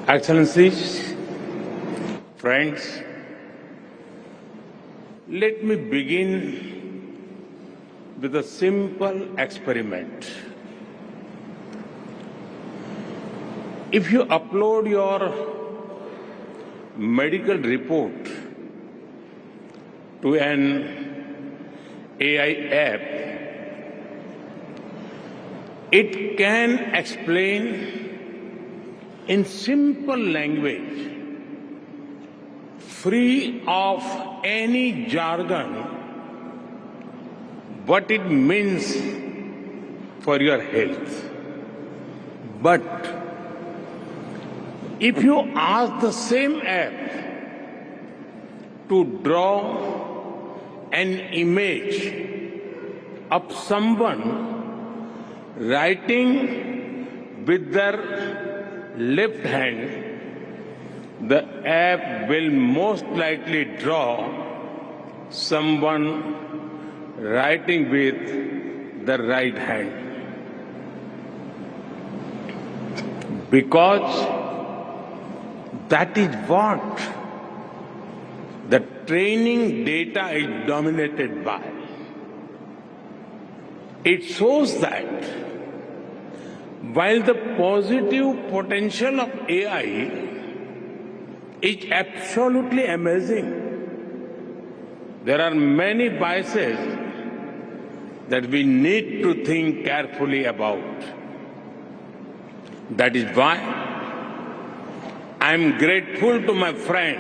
Excellencies, friends, let me begin with a simple experiment. If you upload your medical report to an AI app, it can explain in simple language, free of any jargon, what it means for your health. But if you ask the same app to draw an image of someone writing with their left hand, the app will most likely draw someone writing with the right hand. Because that is what the training data is dominated by. It shows that while the positive potential of AI is absolutely amazing, there are many biases that we need to think carefully about. That is why I am grateful to my friend,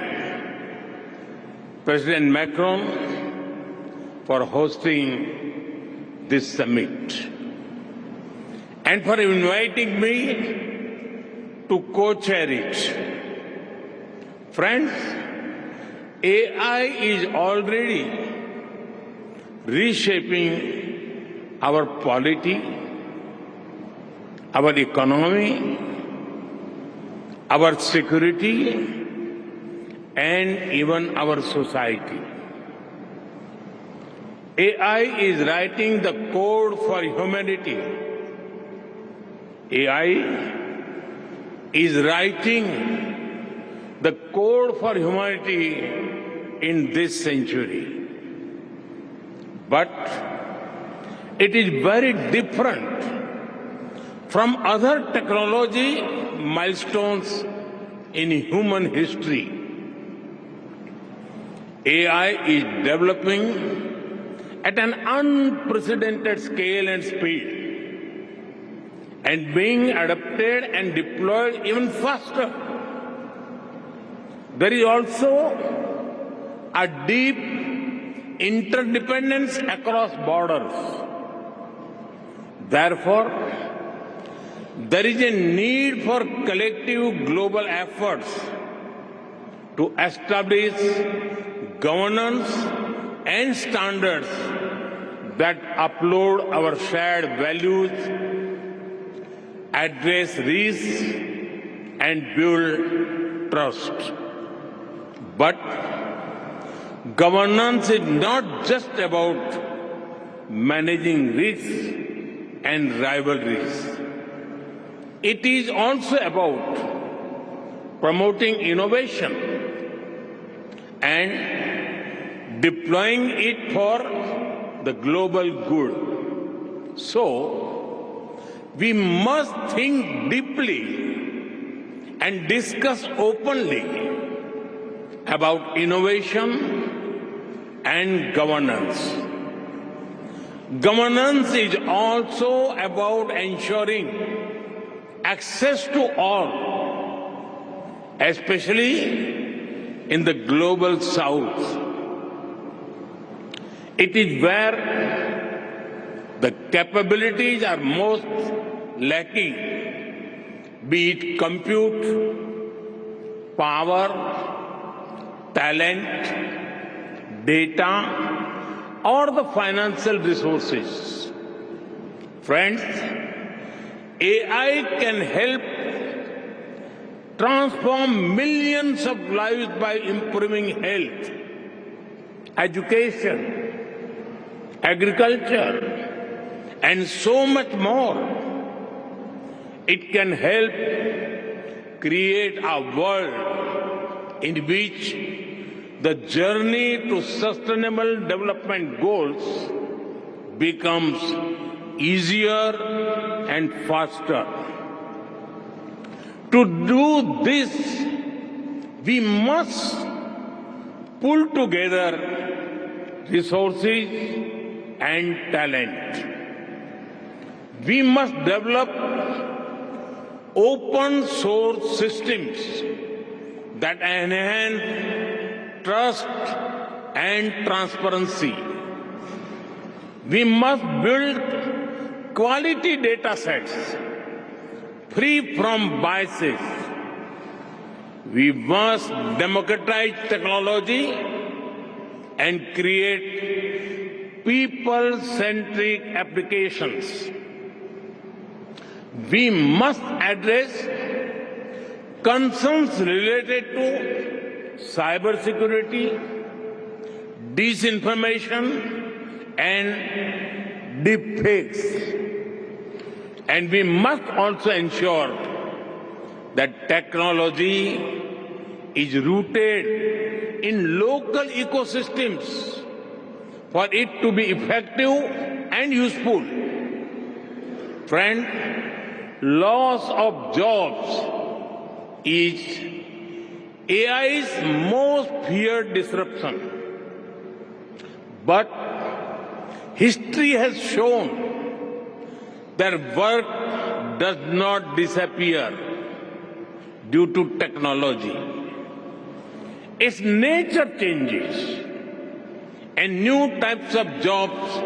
President Macron, for hosting this summit and for inviting me to co-chair it. Friends, AI is already reshaping our polity, our economy, our security, and even our society. AI is writing the code for humanity. AI is writing the code for humanity in this century. But it is very different from other technology milestones in human history. AI is developing at an unprecedented scale and speed, and being adapted and deployed even faster. There is also a deep interdependence across borders. Therefore, there is a need for collective global efforts to establish governance and standards that uphold our shared values, address risks, and build trust. But governance is not just about managing risks and rivalries. It is also about promoting innovation and deploying it for the global good. So, we must think deeply and discuss openly about innovation and governance. Governance is also about ensuring access to all, especially in the global south. It is where the capabilities are most lacking, be it compute, power, talent, data, or the financial resources. Friends, AI can help transform millions of lives by improving health, education, agriculture, and so much more. It can help create a world in which the journey to sustainable development goals becomes easier and faster. To do this, we must pull together resources and talent. We must develop open source systems that enhance trust and transparency. We must build quality data sets free from biases. We must democratize technology and create people-centric applications. We must address concerns related to cybersecurity, disinformation, and deepfakes. And we must also ensure that technology is rooted in local ecosystems for it to be effective and useful. Friend, loss of jobs is AI's most feared disruption. But history has shown that work does not disappear due to technology. Its nature changes and new types of jobs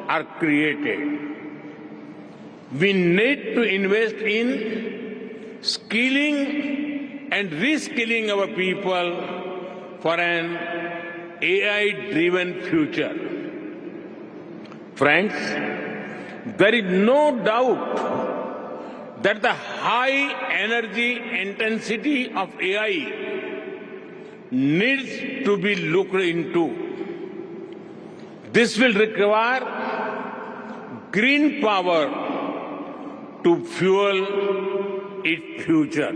are created. We need to invest in skilling and reskilling our people for an AI-driven future. Friends, there is no doubt that the high energy intensity of AI needs to be looked into. This will require green power to fuel its future.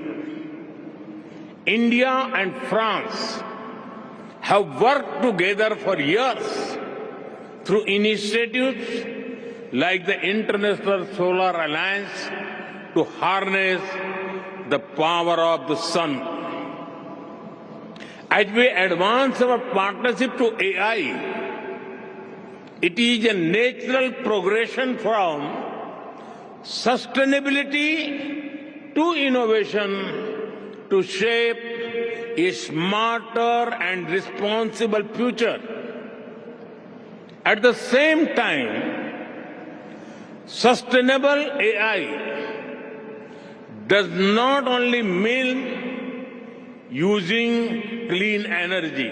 India and France have worked together for years through initiatives like the International Solar Alliance to harness the power of the sun. As we advance our partnership to AI, it is a natural progression from sustainability to innovation to shape a smarter and responsible future. At the same time, sustainable AI does not only mean using clean energy.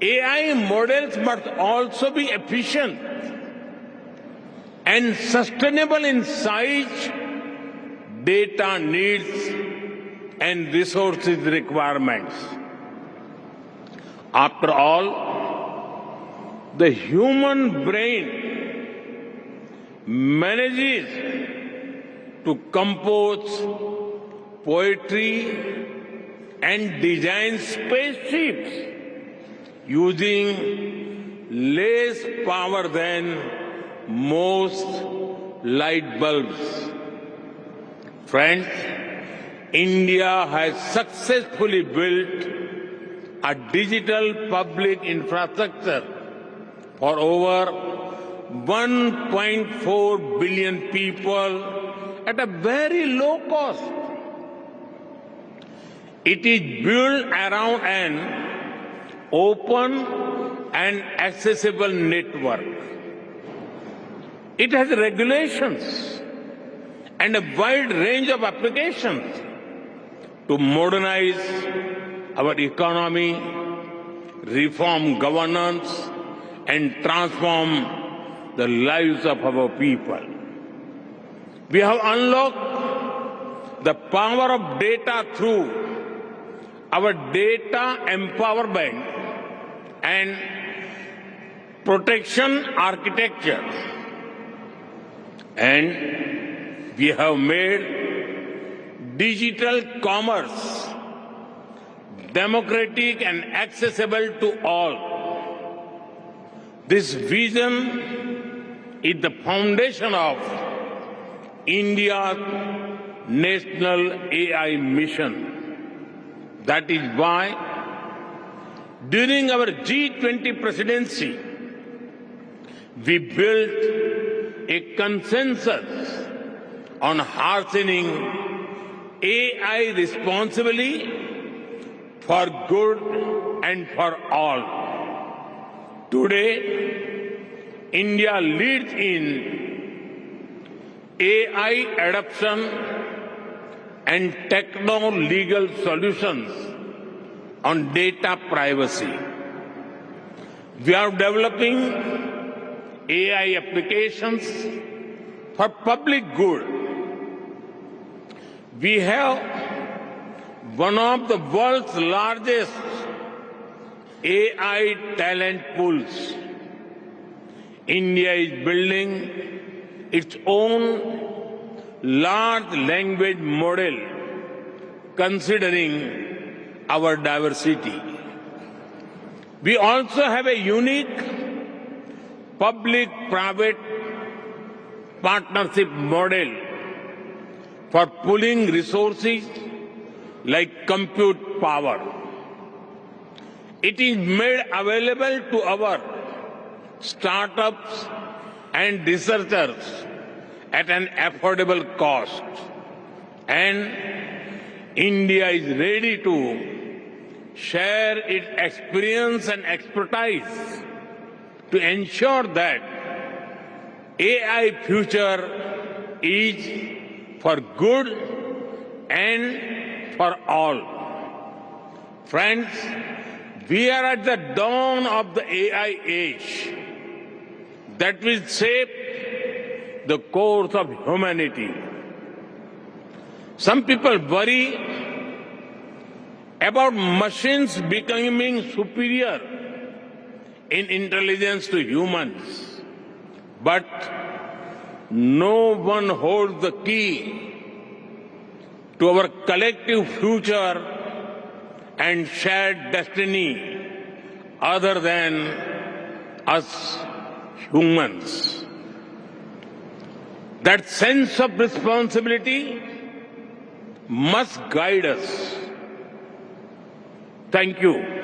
AI models must also be efficient and sustainable in size, data needs, and resources requirements. After all, the human brain manages to compose poetry and design spaceships using less power than most light bulbs. Friends, India has successfully built a digital public infrastructure for over 1.4 billion people at a very low cost. It is built around an open and accessible network. It has regulations and a wide range of applications to modernize our economy, reform governance, and transform the lives of our people. We have unlocked the power of data through our data empowerment and protection architecture. And we have made digital commerce, democratic and accessible to all. This vision is the foundation of India's national AI mission. That is why, during our G20 presidency, we built a consensus on harnessing AI responsibly for good and for all. Today, India leads in AI adoption and techno-legal solutions on data privacy. We are developing AI applications for public good. We have one of the world's largest AI talent pools. India is building its own large language model considering our diversity. We also have a unique public-private partnership model for pooling resources like compute power. It is made available to our startups and researchers at an affordable cost. And India is ready to share its experience and expertise to ensure that AI future is for good and for all. Friends, we are at the dawn of the AI age that will shape the course of humanity. Some people worry about machines becoming superior in intelligence to humans, but no one holds the key to our collective future and shared destiny other than us humans. That sense of responsibility must guide us. Thank you.